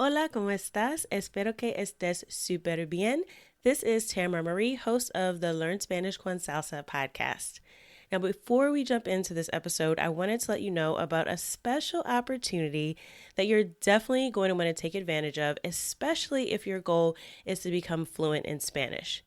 Hola, ¿cómo estás? Espero que estés súper bien. This is Tamara Marie, host of the Learn Spanish con Salsa podcast. Now, before we jump into this episode, I wanted to let you know about a special opportunity that you're definitely going to want to take advantage of, especially if your goal is to become fluent in Spanish.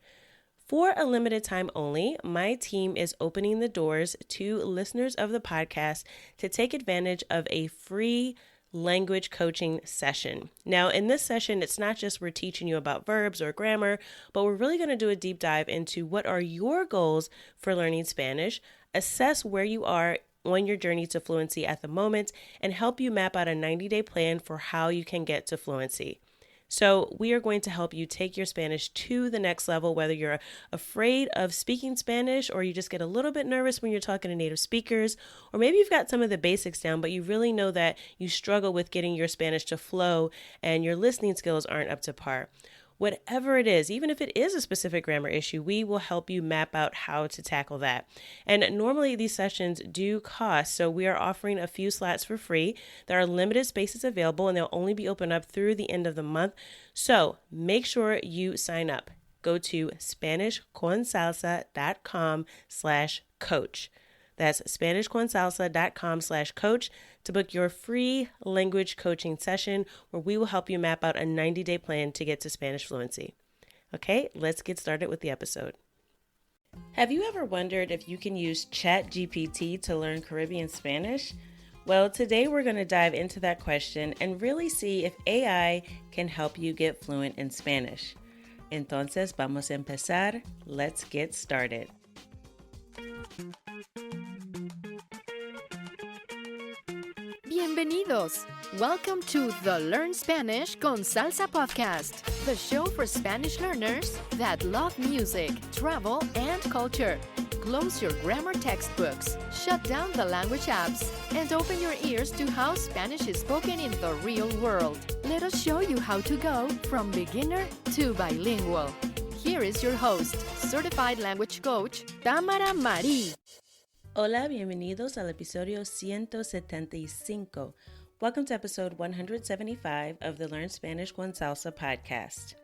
For a limited time only, my team is opening the doors to listeners of the podcast to take advantage of a free language coaching session. Now, in this session, it's not just we're teaching you about verbs or grammar, but we're really going to do a deep dive into what are your goals for learning Spanish, assess where you are on your journey to fluency at the moment, and help you map out a 90-day plan for how you can get to fluency. So we are going to help you take your Spanish to the next level, whether you're afraid of speaking Spanish or you just get a little bit nervous when you're talking to native speakers, or maybe you've got some of the basics down, but you really know that you struggle with getting your Spanish to flow and your listening skills aren't up to par. Whatever it is, even if it is a specific grammar issue, we will help you map out how to tackle that. And normally these sessions do cost, so we are offering a few slots for free. There are limited spaces available and they'll only be open up through the end of the month. So make sure you sign up. Go to SpanishConSalsa.com/coach. That's SpanishConSalsa.com/coach to book your free language coaching session where we will help you map out a 90-day plan to get to Spanish fluency. Okay, let's get started with the episode. Have you ever wondered if you can use Chat GPT to learn Caribbean Spanish? Well, today we're going to dive into that question and really see if AI can help you get fluent in Spanish. Entonces, vamos a empezar. Let's get started. Bienvenidos! Welcome to the Learn Spanish con Salsa podcast, the show for Spanish learners that love music, travel, and culture. Close your grammar textbooks, shut down the language apps, and open your ears to how Spanish is spoken in the real world. Let us show you how to go from beginner to bilingual. Here is your host, certified language coach, Tamara Marie. Hola, bienvenidos al episodio 175. Welcome to episode 175 of the Learn Spanish con Salsa podcast.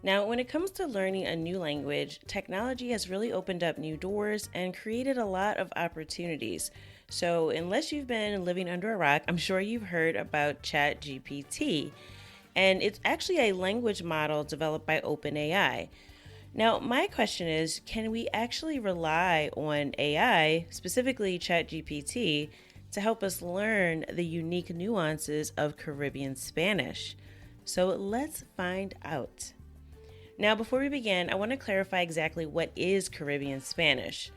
Now, when it comes to learning a new language, technology has really opened up new doors and created a lot of opportunities. So unless you've been living under a rock, I'm sure you've heard about Chat GPT. And it's actually a language model developed by OpenAI. Now, my question is, can we actually rely on AI, specifically ChatGPT, to help us learn the unique nuances of Caribbean Spanish? So let's find out. Now, before we begin, I want to clarify exactly what is Caribbean Spanish.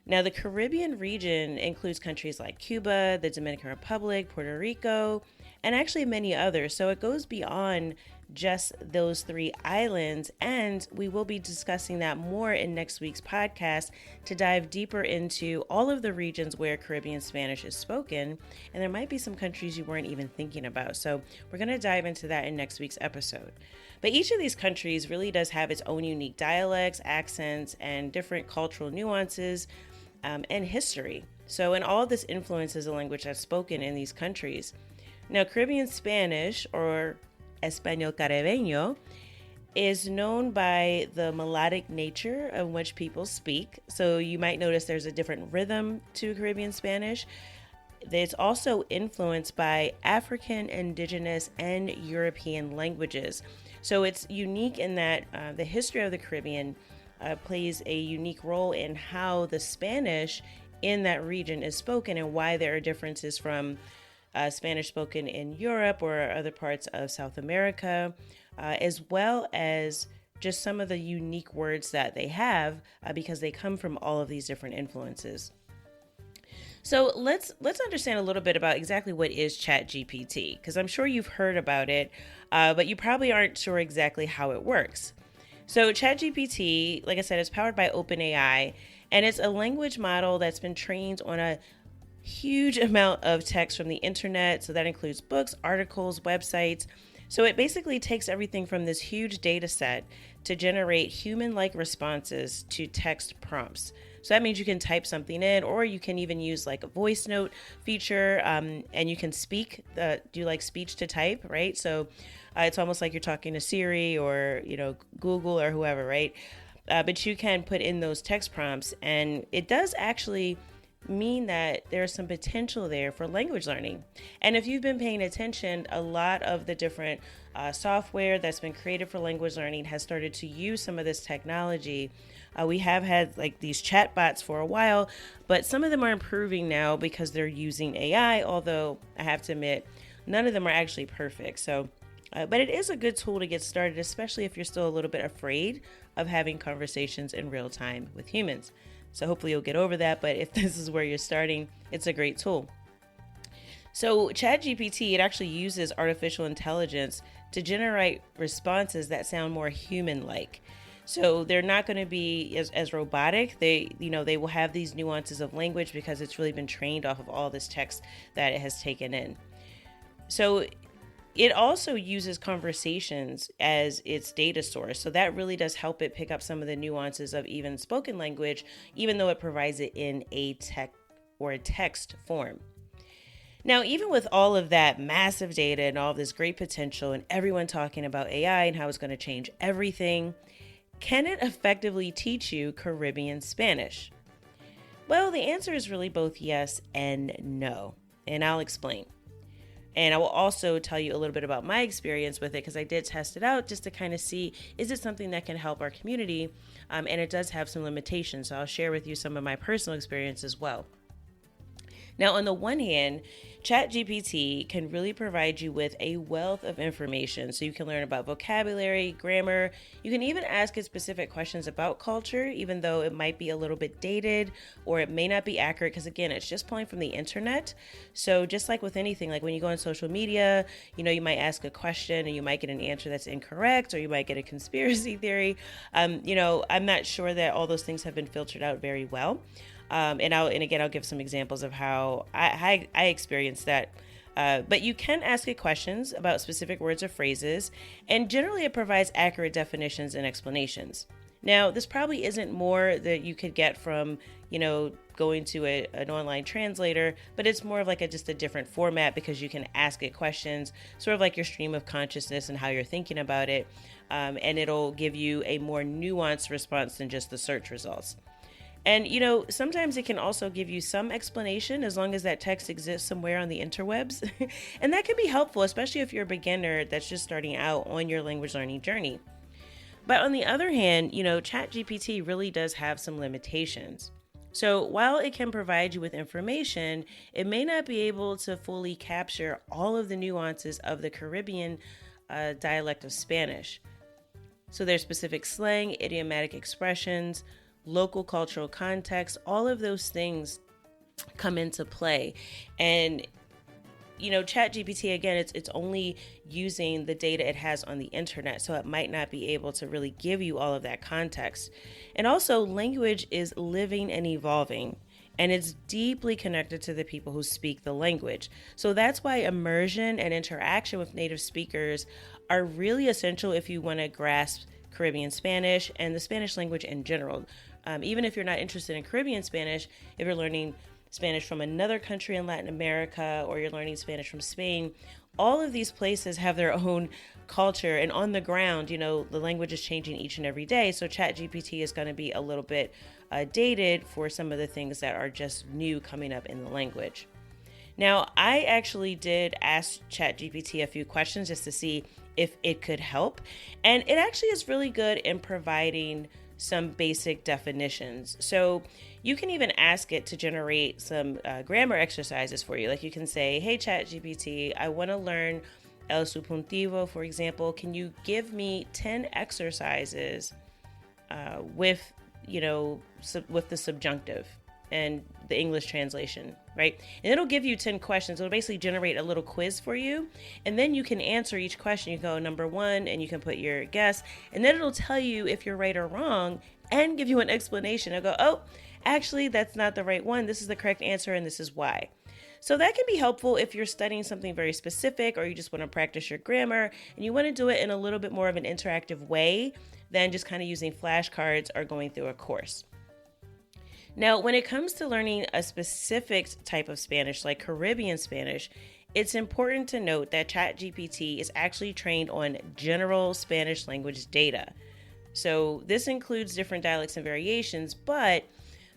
Now, the Caribbean region includes countries like Cuba, the Dominican Republic, Puerto Rico, and actually many others. So it goes beyond just those three islands, and we will be discussing that more in next week's podcast to dive deeper into all of the regions where Caribbean Spanish is spoken, and there might be some countries you weren't even thinking about. So we're going to dive into that in next week's episode. But each of these countries really does have its own unique dialects, accents, and different cultural nuances and history. So, and all of this influences the language that's spoken in these countries. Now, Caribbean Spanish, or Español Caribeño, is known by the melodic nature of which people speak. So you might notice there's a different rhythm to Caribbean Spanish. It's also influenced by African, indigenous, and European languages. So it's unique in that the history of the Caribbean plays a unique role in how the Spanish in that region is spoken and why there are differences from Spanish spoken in Europe or other parts of South America, as well as just some of the unique words that they have because they come from all of these different influences. So let's understand a little bit about exactly what is Chat GPT, because I'm sure you've heard about it, but you probably aren't sure exactly how it works. So Chat GPT, like I said, is powered by OpenAI, and it's a language model that's been trained on a huge amount of text from the internet. So that includes books, articles, websites. So it basically takes everything from this huge data set to generate human-like responses to text prompts. So that means you can type something in, or you can even use like a voice note feature, and you can do like speech to type, right? So it's almost like you're talking to Siri or, Google or whoever, right? But you can put in those text prompts, and it does actually mean that there's some potential there for language learning. And if you've been paying attention, a lot of the different software that's been created for language learning has started to use some of this technology. We have had like these chat bots for a while, but some of them are improving now because they're using AI, although I have to admit, none of them are actually perfect. So, but it is a good tool to get started, especially if you're still a little bit afraid of having conversations in real time with humans. So hopefully you'll get over that, but if this is where you're starting, it's a great tool. So Chat GPT, it actually uses artificial intelligence to generate responses that sound more human-like. So they're not going to be as robotic. They will have these nuances of language because it's really been trained off of all this text that it has taken in. So it also uses conversations as its data source. So that really does help it pick up some of the nuances of even spoken language, even though it provides it in a text form. Now, even with all of that massive data and all this great potential and everyone talking about AI and how it's going to change everything, can it effectively teach you Caribbean Spanish? Well, the answer is really both yes and no, and I'll explain. And I will also tell you a little bit about my experience with it because I did test it out just to kind of see, is it something that can help our community? And it does have some limitations. So I'll share with you some of my personal experience as well. Now, on the one hand, Chat GPT can really provide you with a wealth of information. So you can learn about vocabulary, grammar. You can even ask it specific questions about culture, even though it might be a little bit dated or it may not be accurate because, again, it's just pulling from the internet. So just like with anything, like when you go on social media, you might ask a question and you might get an answer that's incorrect, or you might get a conspiracy theory. I'm not sure that all those things have been filtered out very well. And again, I'll give some examples of how I experienced that. But you can ask it questions about specific words or phrases, and generally it provides accurate definitions and explanations. Now, this probably isn't more that you could get from, going to an online translator, but it's more of like just a different format because you can ask it questions, sort of like your stream of consciousness and how you're thinking about it. And it'll give you a more nuanced response than just the search results. And, sometimes it can also give you some explanation as long as that text exists somewhere on the interwebs. And that can be helpful, especially if you're a beginner that's just starting out on your language learning journey. But on the other hand, Chat GPT really does have some limitations. So while it can provide you with information, it may not be able to fully capture all of the nuances of the Caribbean dialect of Spanish. So there's specific slang, idiomatic expressions, local cultural context, all of those things come into play. And, Chat GPT, again, it's only using the data it has on the internet, so it might not be able to really give you all of that context. And also, language is living and evolving, and it's deeply connected to the people who speak the language. So that's why immersion and interaction with native speakers are really essential if you want to grasp Caribbean Spanish and the Spanish language in general. Even if you're not interested in Caribbean Spanish, if you're learning Spanish from another country in Latin America, or you're learning Spanish from Spain, all of these places have their own culture. And on the ground, the language is changing each and every day. So Chat GPT is going to be a little bit dated for some of the things that are just new coming up in the language. Now, I actually did ask Chat GPT a few questions just to see if it could help. And it actually is really good in providing some basic definitions. So you can even ask it to generate some grammar exercises for you. Like you can say, hey, Chat GPT, I want to learn el subjuntivo, for example. Can you give me 10 exercises with the subjunctive and the English translation, right? And it'll give you 10 questions. It'll basically generate a little quiz for you. And then you can answer each question. You go number 1 and you can put your guess. And then it'll tell you if you're right or wrong and give you an explanation. It'll go, oh, actually, that's not the right one. This is the correct answer and this is why. So that can be helpful if you're studying something very specific, or you just want to practice your grammar and you want to do it in a little bit more of an interactive way than just kind of using flashcards or going through a course. Now, when it comes to learning a specific type of Spanish, like Caribbean Spanish, it's important to note that Chat GPT is actually trained on general Spanish language data. So this includes different dialects and variations, but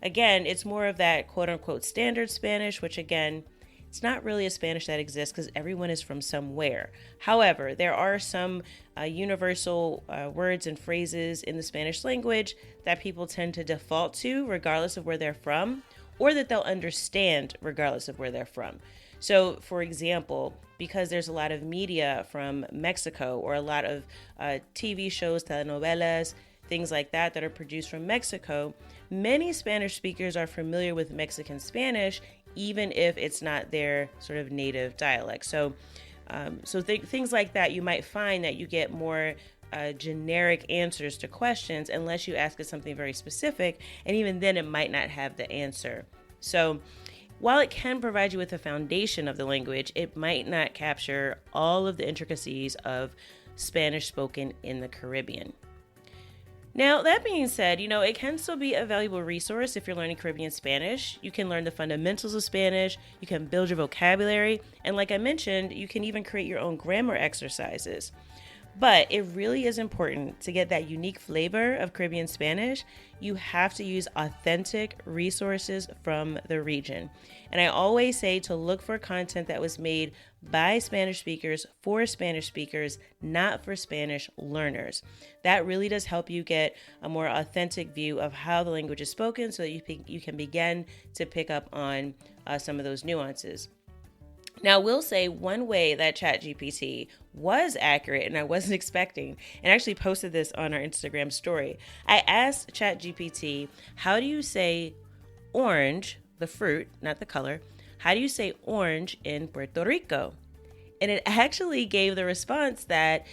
again, it's more of that quote unquote standard Spanish, which again, it's not really a Spanish that exists because everyone is from somewhere. However, there are some universal words and phrases in the Spanish language that people tend to default to regardless of where they're from, or that they'll understand regardless of where they're from. So, for example, because there's a lot of media from Mexico or a lot of TV shows, telenovelas, things like that that are produced from Mexico, many Spanish speakers are familiar with Mexican Spanish, even if it's not their sort of native dialect. So things like that, you might find that you get more generic answers to questions unless you ask it something very specific, and even then it might not have the answer. So while it can provide you with a foundation of the language, it might not capture all of the intricacies of Spanish spoken in the Caribbean. Now, that being said, it can still be a valuable resource if you're learning Caribbean Spanish. You can learn the fundamentals of Spanish, you can build your vocabulary, and like I mentioned, you can even create your own grammar exercises. But it really is important to get that unique flavor of Caribbean Spanish. You have to use authentic resources from the region. And I always say to look for content that was made by Spanish speakers for Spanish speakers, not for Spanish learners. That really does help you get a more authentic view of how the language is spoken so that you can begin to pick up on some of those nuances. Now, we'll say one way that Chat GPT was accurate, and I wasn't expecting, and I actually posted this on our Instagram story. I asked Chat GPT, how do you say orange, the fruit, not the color, how do you say orange in Puerto Rico? And it actually gave the response that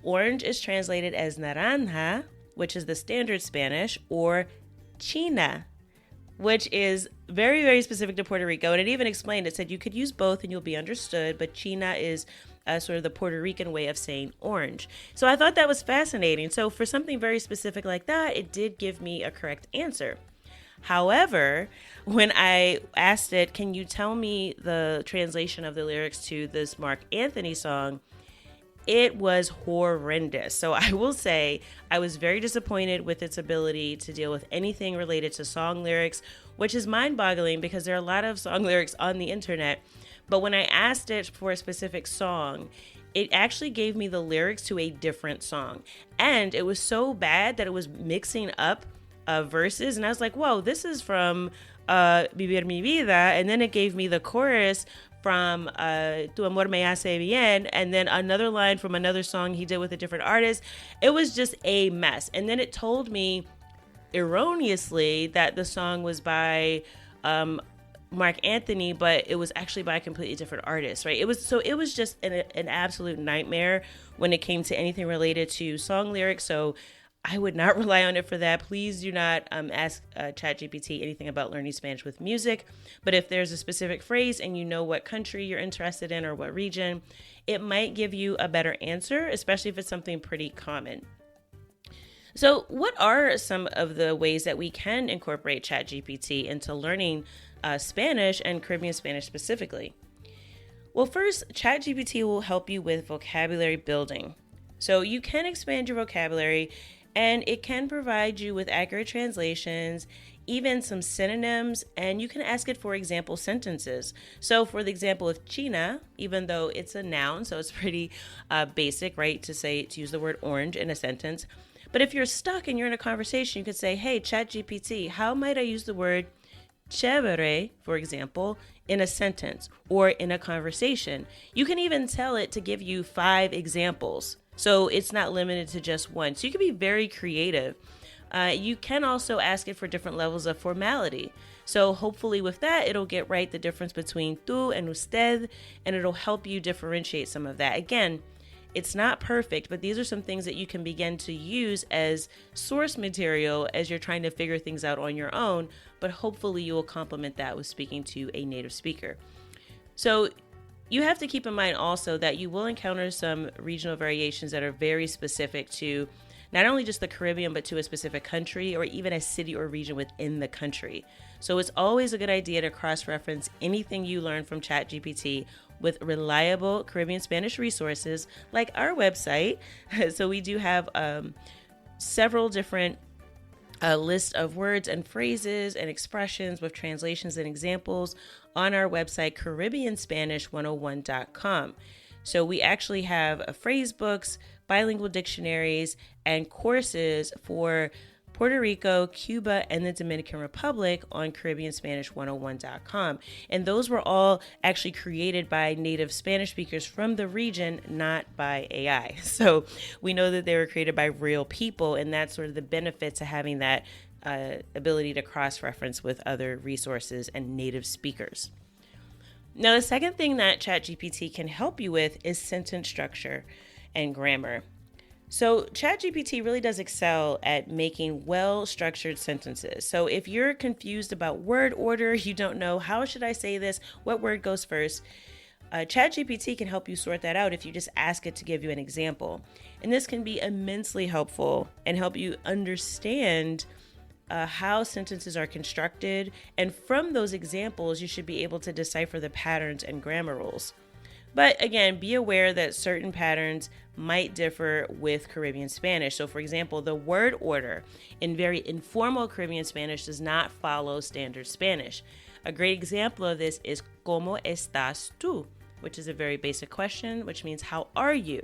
orange is translated as naranja, which is the standard Spanish, or china, which is very, very specific to Puerto Rico. And it even explained, it said you could use both and you'll be understood, but china is sort of the Puerto Rican way of saying orange. So I thought that was fascinating. So for something very specific like that, it did give me a correct answer. However, when I asked it, can you tell me the translation of the lyrics to this Mark Anthony song? It was horrendous. So I will say I was very disappointed with its ability to deal with anything related to song lyrics, which is mind-boggling because there are a lot of song lyrics on the internet. But when I asked it for a specific song, it actually gave me the lyrics to a different song. And it was so bad that it was mixing up verses. And I was like, whoa, this is from Vivir Mi Vida. And then it gave me the chorus from Tu Amor Me Hace Bien, and then another line from another song he did with a different artist. It was just a mess. And then it told me erroneously that the song was by Mark Anthony, but it was actually by a completely different artist, right? It was just an absolute nightmare when it came to anything related to song lyrics. So I would not rely on it for that. Please do not ask ChatGPT anything about learning Spanish with music. But if there's a specific phrase and you know what country you're interested in or what region, it might give you a better answer, especially if it's something pretty common. So what are some of the ways that we can incorporate ChatGPT into learning Spanish and Caribbean Spanish specifically? Well, first, ChatGPT will help you with vocabulary building. So you can expand your vocabulary, and it can provide you with accurate translations, even some synonyms, and you can ask it for example sentences. So for the example of China, even though it's a noun, so it's pretty basic, right, to use the word orange in a sentence. But if you're stuck and you're in a conversation, you could say, hey, ChatGPT, how might I use the word chévere, for example, in a sentence or in a conversation? You can even tell it to give you 5 examples. So it's not limited to just one. So you can be very creative. You can also ask it for different levels of formality. So hopefully with that, it'll get right the difference between tú and usted, and it'll help you differentiate some of that. Again, it's not perfect, but these are some things that you can begin to use as source material as you're trying to figure things out on your own, but hopefully you will complement that with speaking to a native speaker. So you have to keep in mind also that you will encounter some regional variations that are very specific to not only just the Caribbean, but to a specific country or even a city or region within the country. So it's always a good idea to cross-reference anything you learn from Chat GPT with reliable Caribbean Spanish resources like our website. So we do have several different lists of words and phrases and expressions with translations and examples on our website, CaribbeanSpanish101.com. So we actually have phrase books, bilingual dictionaries, and courses for Puerto Rico, Cuba, and the Dominican Republic on CaribbeanSpanish101.com. And those were all actually created by native Spanish speakers from the region, not by AI. So we know that they were created by real people, and that's sort of the benefit to having that ability to cross-reference with other resources and native speakers. Now, the second thing that ChatGPT can help you with is sentence structure and grammar. So ChatGPT really does excel at making well-structured sentences. So if you're confused about word order, you don't know, how should I say this? What word goes first? ChatGPT can help you sort that out if you just ask it to give you an example. And this can be immensely helpful and help you understand how sentences are constructed, and from those examples, you should be able to decipher the patterns and grammar rules. But again, be aware that certain patterns might differ with Caribbean Spanish. So for example, the word order in very informal Caribbean Spanish does not follow standard Spanish. A great example of this is ¿Cómo estás tú?, which is a very basic question, which means how are you?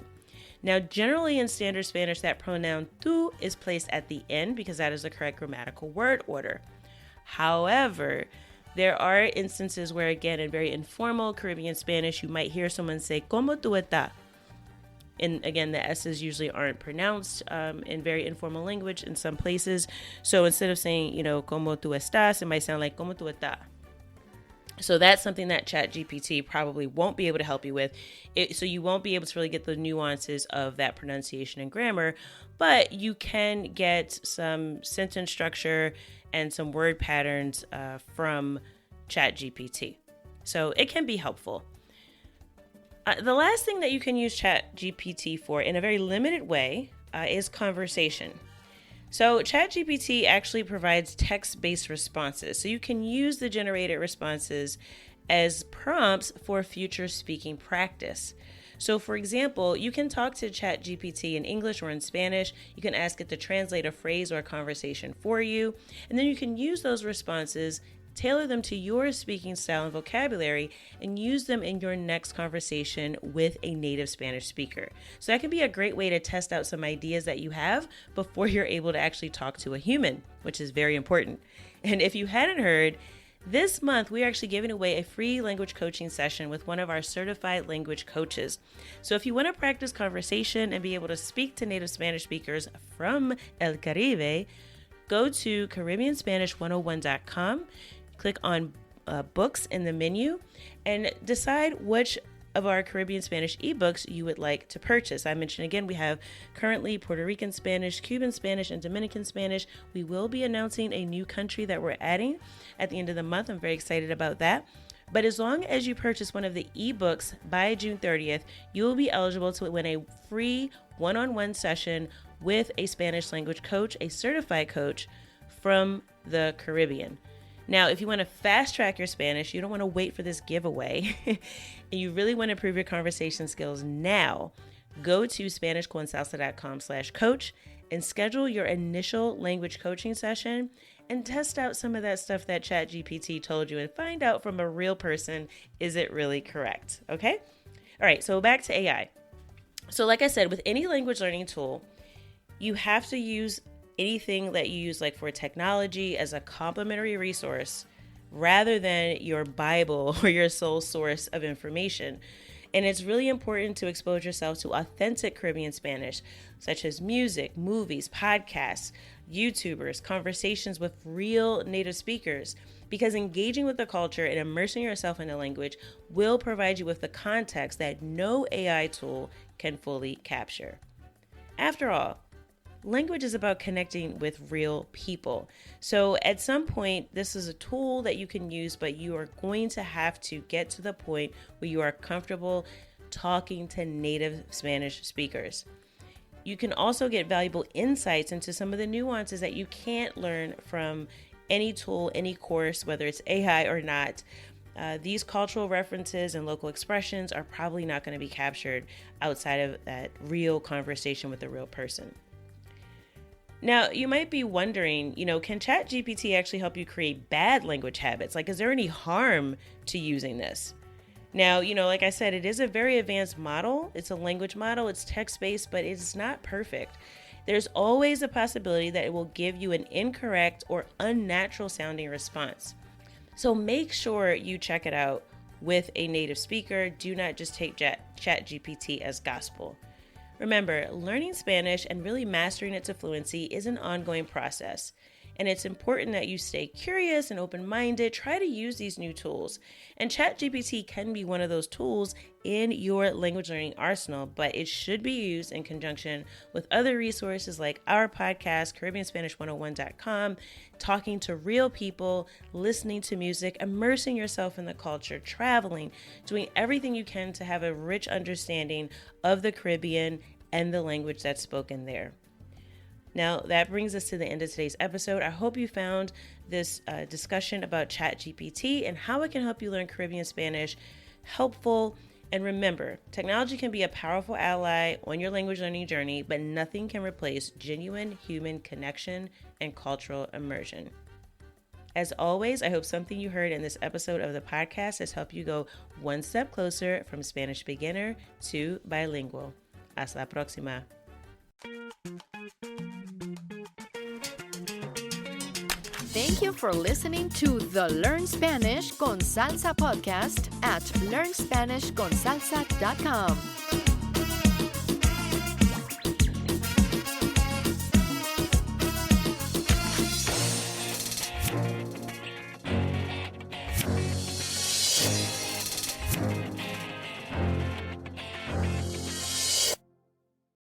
Now, generally in standard Spanish, that pronoun tú is placed at the end because that is the correct grammatical word order. However, there are instances where, again, in very informal Caribbean Spanish, you might hear someone say, ¿Cómo tú estás? And again, the S's usually aren't pronounced in very informal language in some places. So instead of saying, ¿Cómo tú estás?, it might sound like, ¿Cómo tú estás? So that's something that ChatGPT probably won't be able to help you with. So you won't be able to really get the nuances of that pronunciation and grammar, but you can get some sentence structure and some word patterns from ChatGPT. So it can be helpful. The last thing that you can use ChatGPT for in a very limited way is conversation. So ChatGPT actually provides text-based responses. So you can use the generated responses as prompts for future speaking practice. So for example, you can talk to ChatGPT in English or in Spanish. You can ask it to translate a phrase or a conversation for you. And then you can use those responses, tailor them to your speaking style and vocabulary, and use them in your next conversation with a native Spanish speaker. So that can be a great way to test out some ideas that you have before you're able to actually talk to a human, which is very important. And if you hadn't heard, this month we're actually giving away a free language coaching session with one of our certified language coaches. So if you want to practice conversation and be able to speak to native Spanish speakers from El Caribe, go to CaribbeanSpanish101.com. Click on books in the menu and decide which of our Caribbean Spanish ebooks you would like to purchase. I mentioned again, we have currently Puerto Rican Spanish, Cuban Spanish, and Dominican Spanish. We will be announcing a new country that we're adding at the end of the month. I'm very excited about that. But as long as you purchase one of the ebooks by June 30th, you will be eligible to win a free one-on-one session with a Spanish language coach, a certified coach from the Caribbean. Now, if you want to fast track your Spanish, you don't want to wait for this giveaway, and you really want to improve your conversation skills now, go to SpanishConSalsa.com/coach and schedule your initial language coaching session and test out some of that stuff that ChatGPT told you and find out from a real person, is it really correct? Okay? All right, so back to AI. So like I said, with any language learning tool, you have to use anything that you use like for technology as a complementary resource rather than your Bible or your sole source of information. And it's really important to expose yourself to authentic Caribbean Spanish, such as music, movies, podcasts, YouTubers, conversations with real native speakers, because engaging with the culture and immersing yourself in the language will provide you with the context that no AI tool can fully capture. After all, language is about connecting with real people. So at some point, this is a tool that you can use, but you are going to have to get to the point where you are comfortable talking to native Spanish speakers. You can also get valuable insights into some of the nuances that you can't learn from any tool, any course, whether it's AI or not. These cultural references and local expressions are probably not going to be captured outside of that real conversation with a real person. Now, you might be wondering, can Chat GPT actually help you create bad language habits? Like, is there any harm to using this? Now, like I said, it is a very advanced model. It's a language model. It's text-based, but it's not perfect. There's always a possibility that it will give you an incorrect or unnatural sounding response. So make sure you check it out with a native speaker. Do not just take Chat GPT as gospel. Remember, learning Spanish and really mastering it to fluency is an ongoing process. And it's important that you stay curious and open-minded. Try to use these new tools. And Chat GPT can be one of those tools in your language learning arsenal, but it should be used in conjunction with other resources like our podcast, CaribbeanSpanish101.com, talking to real people, listening to music, immersing yourself in the culture, traveling, doing everything you can to have a rich understanding of the Caribbean and the language that's spoken there. Now, that brings us to the end of today's episode. I hope you found this discussion about Chat GPT and how it can help you learn Caribbean Spanish helpful. And remember, technology can be a powerful ally on your language learning journey, but nothing can replace genuine human connection and cultural immersion. As always, I hope something you heard in this episode of the podcast has helped you go one step closer from Spanish beginner to bilingual. Hasta la próxima. Thank you for listening to the Learn Spanish con Salsa podcast at learnspanishconsalsa.com.